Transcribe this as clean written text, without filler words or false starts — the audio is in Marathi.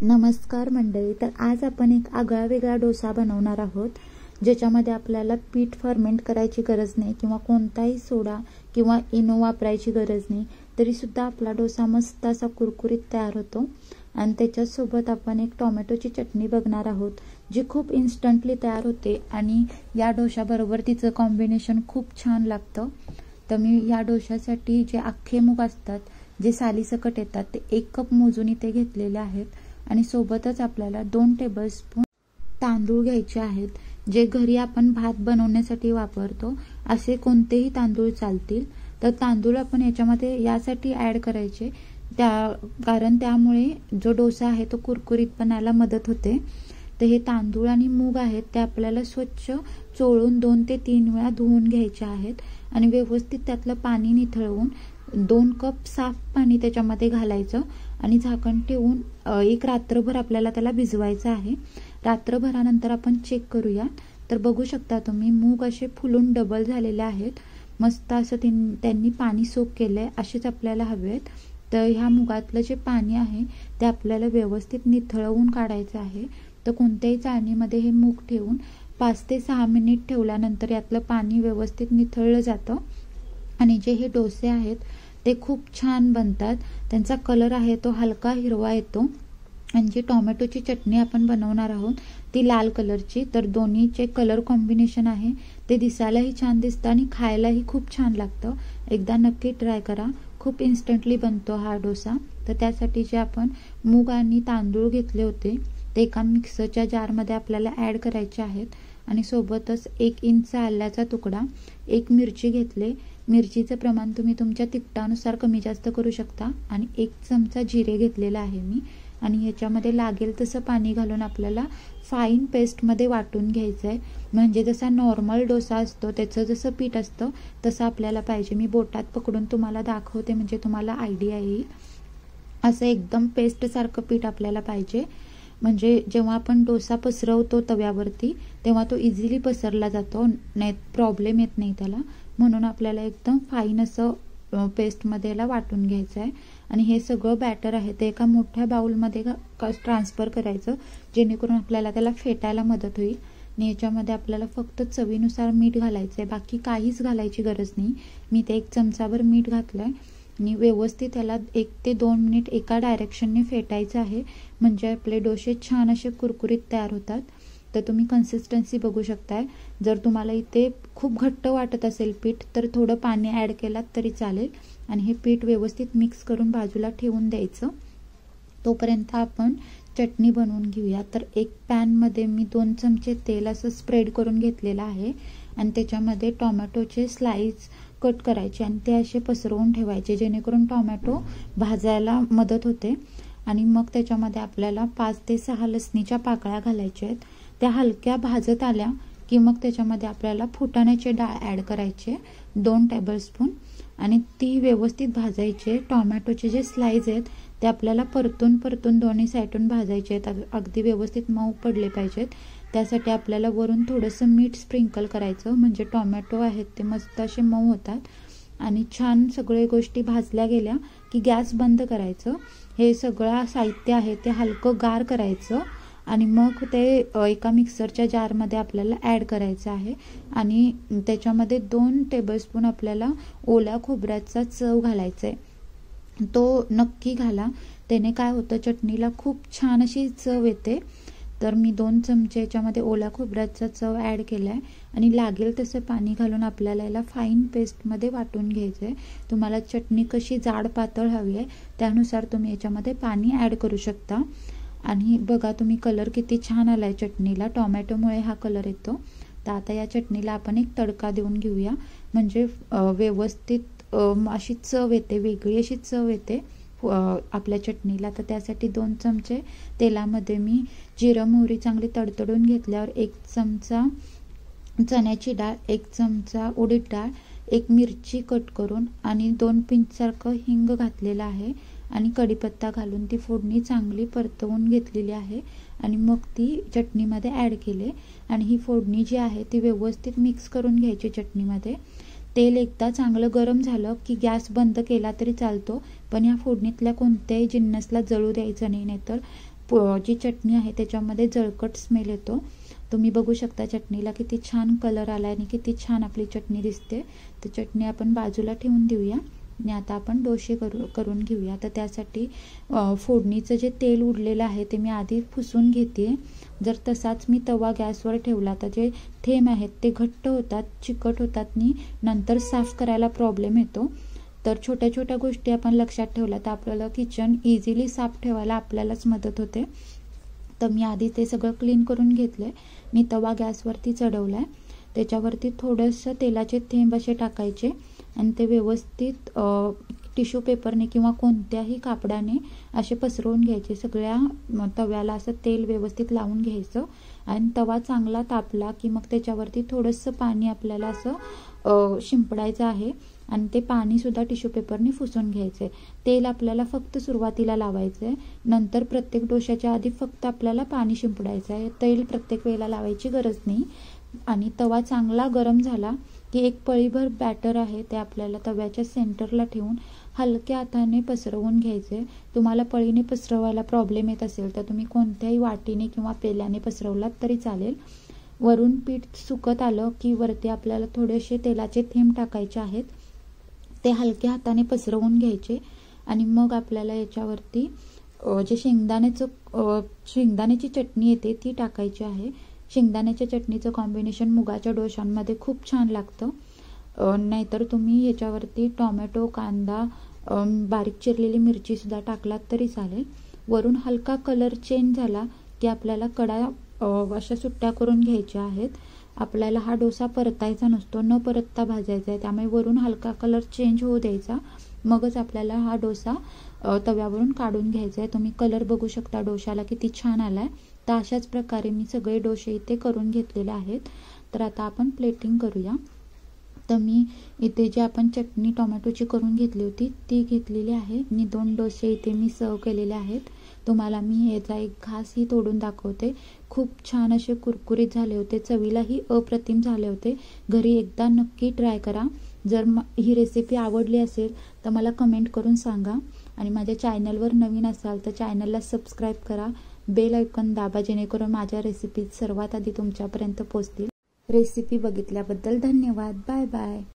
नमस्कार मंडळी. तर आज आपण एक आगळा वेगळा डोसा बनवणार आहोत, ज्याच्यामध्ये आपल्याला पीठ फर्मेंट करायची गरज नाही किंवा कोणताही सोडा किंवा इनो वापरायची गरज नाही, तरी सुद्धा आपला डोसा मस्त असा कुरकुरीत तयार होतो. आणि त्याच्यासोबत आपण एक टोमॅटोची चटणी बघणार आहोत, जी खूप इन्स्टंटली तयार होते आणि या डोशाबरोबर तिचं कॉम्बिनेशन खूप छान लागतं. तर मी या डोशासाठी जे अख्खे मूग असतात, जे सालीसकट येतात, ते 1 कप मोजून इथे घेतलेले आहेत. आणि सोबतच आपल्याला 2 टेबलस्पून तांदूळ घ्यायचे आहेत, जे घरी आपण भात बनवण्यासाठी वापरतो असे कोणतेही तांदूळ चालतील. तर तांदूळ आपण याच्यामध्ये यासाठी ॲड करायचे कारण त्यामुळे जो डोसा आहे तो कुरकुरीतपणाला मदत होते. तर हे तांदूळ आणि मूग आहेत ते आपल्याला स्वच्छ चोळून 2 ते 3 वेळा धुवून घ्यायचे आहेत आणि व्यवस्थित त्यातलं पाणी निथळवून 2 कप साफ पाणी त्याच्यामध्ये घालायचं आणि झाकण ठेवून एक रात्रभर आपल्याला त्याला भिजवायचं आहे. रात्रभरानंतर आपण चेक करूया. तर बघू शकता तुम्ही, मूग असे फुलून डबल झालेले आहेत. मस्त असं त्यांनी पाणी सोक केलंय, असेच आपल्याला हवेत. तर ह्या मुगातलं जे पाणी आहे ते आपल्याला व्यवस्थित निथळवून काढायचं आहे. तर कोणत्याही चाळणीमध्ये हे मूग ठेवून 5 ते 6 मिनिट ठेवल्यानंतर यातलं पाणी व्यवस्थित निथळलं जातं आणि जे हे डोसे आहेत ते खूप छान बनतात. त्यांचा कलर आहे तो हलका हिरवा येतो. आणि जी टोमॅटोची चटणी आपण बनवणार आहोत ती लाल कलरची. तर दोन्हीचे कलर कॉम्बिनेशन आहे ते दिसायलाही छान दिसतं आणि खायलाही खूप छान लागतं. एकदा नक्की ट्राय करा, खूप इन्स्टंटली बनतो हा डोसा. तर त्यासाठी जे आपण मूग आणि तांदूळ घेतले होते ते एका मिक्सरच्या जारमध्ये आपल्याला ॲड करायचे आहेत. आणि सोबतच 1 इंच आल्याचा तुकडा, 1 मिरची घेतले. मिरचीचं प्रमाण तुम्ही तुमच्या तिखटानुसार कमी जास्त करू शकता. आणि 1 चमचा जिरे घेतलेला आहे मी. आणि याच्यामध्ये लागेल तसं पाणी घालून आपल्याला फाईन पेस्टमध्ये वाटून घ्यायचं आहे. म्हणजे जसा नॉर्मल डोसा असतो त्याचं जसं पीठ असतं तसं आपल्याला पाहिजे. मी बोटात पकडून तुम्हाला दाखवते म्हणजे तुम्हाला आयडिया येईल. असं एकदम पेस्टसारखं पीठ आपल्याला पाहिजे, म्हणजे जेव्हा आपण डोसा पसरवतो तव्यावरती तेव्हा तो इझिली पसरला जातो, नाही प्रॉब्लेम येत नाही त्याला. म्हणून आपल्याला एकदम फाईन असं पेस्टमध्ये याला वाटून घ्यायचं आहे. आणि हे सगळं बॅटर आहे ते एका मोठ्या बाउलमध्ये ट्रान्सफर करायचं, जेणेकरून आपल्याला त्याला फेटायला मदत होईल. आणि याच्यामध्ये आपल्याला फक्त चवीनुसार मीठ घालायचं आहे, बाकी काहीच घालायची गरज नाही. मी ते 1 चमचाभर मीठ घातलं आहे आणि व्यवस्थित त्याला 1 ते 2 मिनिट एका डायरेक्शनने फेटायचं आहे, म्हणजे आपले डोसे छान असे कुरकुरीत तयार होतात. तर तुम्ही कन्सिस्टन्सी बघू शकताय. जर तुम्हाला इथे खूप घट्ट वाटत असेल पीठ तर थोडं पाणी ॲड केलात तरी चालेल. आणि हे पीठ व्यवस्थित मिक्स करून बाजूला ठेवून द्यायचं. तोपर्यंत आपण चटणी बनवून घेऊया. तर एक पॅनमध्ये मी 2 चमचे तेल असं स्प्रेड करून घेतलेलं आहे आणि त्याच्यामध्ये टोमॅटोचे स्लाइस कट करायचे आणि ते असे पसरवून ठेवायचे, जेणेकरून टोमॅटो भाजायला मदत होते. आणि मग त्याच्यामध्ये आपल्याला 5 ते 6 लसणीच्या पाकळ्या घालायच्या आहेत. त्या हलक्या भाजत आल्या की मग त्याच्यामध्ये आपल्याला फुटाण्याची डाळ ॲड करायची 2 टेबलस्पून आणि ती व्यवस्थित भाजायची. टोमॅटोचे जे स्लाइस आहेत ते आपल्याला परतून दोन्ही साईडून भाजायचे आहेत, अगदी व्यवस्थित मऊ पडले पाहिजेत. त्यासाठी आपल्याला वरून थोडंसं मीठ स्प्रिंकल करायचं, म्हणजे टोमॅटो आहेत ते मस्त असे मऊ होतात. आणि छान सगळे गोष्टी भाजल्या गेल्या की गॅस बंद करायचं. हे सगळं साहित्य आहे ते हलकं गार करायचं आणि मग ते एका मिक्सरच्या जारमध्ये आपल्याला ॲड करायचं आहे. आणि त्याच्यामध्ये 2 टेबलस्पून आपल्याला ओल्या खोबऱ्याचा चव घालायचा आहे. तो नक्की घाला, त्याने काय होतं चटणीला खूप छान अशी चव येते. तर मी 2 चमचे याच्यामध्ये ओल्या खोबऱ्याचा चव ॲड केला आहे आणि लागेल तसं पाणी घालून आपल्याला याला फाईन पेस्टमध्ये वाटून घ्यायचं आहे. तुम्हाला चटणी कशी जाड पातळ हवी आहे त्यानुसार तुम्ही याच्यामध्ये पाणी ॲड करू शकता. आणि बघा तुम्ही कलर किती छान आला आहे चटणीला, टोमॅटोमुळे हा कलर येतो. तर आता या चटणीला आपण एक तडका देऊन घेऊया, म्हणजे व्यवस्थित अशी चव येते, वेगळी अशी चव येते आपल्या चटणीला. तर त्यासाठी 2 चमचे तेलामध्ये मी जिरं मोहरी चांगली तडतडून घेतल्यावर 1 चमचा चण्याची डाळ, 1 चमचा उडीद डाळ, 1 मिरची कट करून आणि 2 पिंचसारखं हिंग घातलेलं आहे आणि कढीपत्ता घालून ती फोडणी चांगली परतवून घेतलेली आहे. आणि मग ती चटणीमध्ये ॲड केले आणि ही फोडणी जी आहे ती व्यवस्थित मिक्स करून घ्यायची चटणीमध्ये. तेल एकदा चांगलं गरम झालं की गॅस बंद केला तरी चालतो, पण या फोडणीतल्या कोणत्याही जिन्नसला जळू द्यायचं नाही, नाहीतर जी चटणी आहे त्याच्यामध्ये जळकट स्मेल येतो। तुम्ही बघू शकता चटणीला किती छान कलर आला आणि किती छान आपली चटणी दिसते। तर चटणी आपण बाजूला ठेवून देऊया आणि आता आपण डोसे करून घेऊया। तर त्यासाठी फोडणीचं जे तेल उरलेलं आहे ते मी आधी पुसून घेते। जर तसाच मी तवा गॅसवर ठेवला तर जे थेंब आहेत ते घट्ट होतात, चिकट होतात आणि नंतर साफ करायला प्रॉब्लेम येतो। तर छोट्या छोट्या गोष्टी आपण लक्षात ठेवल्या तर आपल्याला किचन इझिली साफ ठेवायला आपल्यालाच मदत होते। तर मी आधी ते सगळं क्लीन करून घेतलंय। मी तवा गॅसवरती चढवलाय, त्याच्यावरती थोडंसं तेलाचे थेंब असे टाकायचे आणि ते व्यवस्थित टिश्यू पेपरने किंवा कोणत्याही कापडाने असे पसरवून घ्यायचे। सगळ्या तव्याला असं तेल व्यवस्थित लावून घ्यायचं आणि तवा चांगला तापला की मग त्याच्यावरती थोडंसं पाणी आपल्याला असं शिंपडायचं आहे आणि ते पाणी सुद्धा टिश्यू पेपरने पुसून घ्यायचे। तेल आपल्याला फक्त सुरुवातीला लावायचं आहे, नंतर प्रत्येक डोशाच्या आधी फक्त आपल्याला पाणी शिंपडायचं आहे। तेल प्रत्येक वेळेला लावायची गरज नाही। आणि तवा चांगला गरम झाला की एक पळीभर बॅटर आहे ते आपल्याला तव्याच्या सेंटरला ठेवून हलक्या हाताने पसरवून घ्यायचे। तुम्हाला पळीने पसरवायला प्रॉब्लेम येत असेल तर तुम्ही कोणत्याही वाटीने किंवा पेल्याने पसरवलात तरी चालेल। वरून पीठ सुकत आलं की वरती आपल्याला थोडेसे तेलाचे थेंब टाकायचे आहेत, ते हलक्या हाताने पसरवून घ्यायचे आणि मग आपल्याला याच्यावरती जे शेंगदाण्याची चटणी येते ती टाकायची आहे। शेंगदाण्याच्या चटणीचं कॉम्बिनेशन मुगाच्या डोशांमध्ये खूप छान लागतं। नाहीतर तुम्ही याच्यावरती टोमॅटो, कांदा, बारीक चिरलेली मिरची सुद्धा टाकलात तरी चालेल। वरून हलका कलर चेंज झाला की आपल्याला कडा अशा सुट्ट्या करून घ्यायच्या आहेत। आपल्याला हा डोसा परतायचा नसतो, न परतता भाजायचा आहे, त्यामुळे वरून हलका कलर चेंज होऊ द्यायचा, मगच आपल्याला हा डोसा तव्यावरून काढून घ्यायचा आहे। तुम्ही कलर बघू शकता डोशाला किती छान आलाय। तर अशाच प्रकारे मी सगळे डोसे इथे करून घेतलेले आहेत। तर आता आपण प्लेटिंग करूया। तर मी इथे जे आपण चटणी टोमॅटोची करून घेतली होती ती घेतलेली आहे आणि 2 डोसे इथे मी सर्व केलेले आहेत। तुम्हाला मी याचा एक घासही तोडून दाखवते। खूप छान असे कुरकुरीत झाले होते, चवीलाही अप्रतिम झाले होते। घरी एकदा नक्की ट्राय करा। जर ही रेसिपी आवडली असेल तर मला कमेंट करून सांगा आणि माझ्या चॅनलवर नवीन असाल तर चॅनलला सबस्क्राईब करा, बेल आयकॉन दाबा, जेणेकरून माझ्या रेसिपीज सर्वात आधी तुमच्यापर्यंत पोहोचतील। रेसिपी बघितल्याबद्दल धन्यवाद। Bye bye.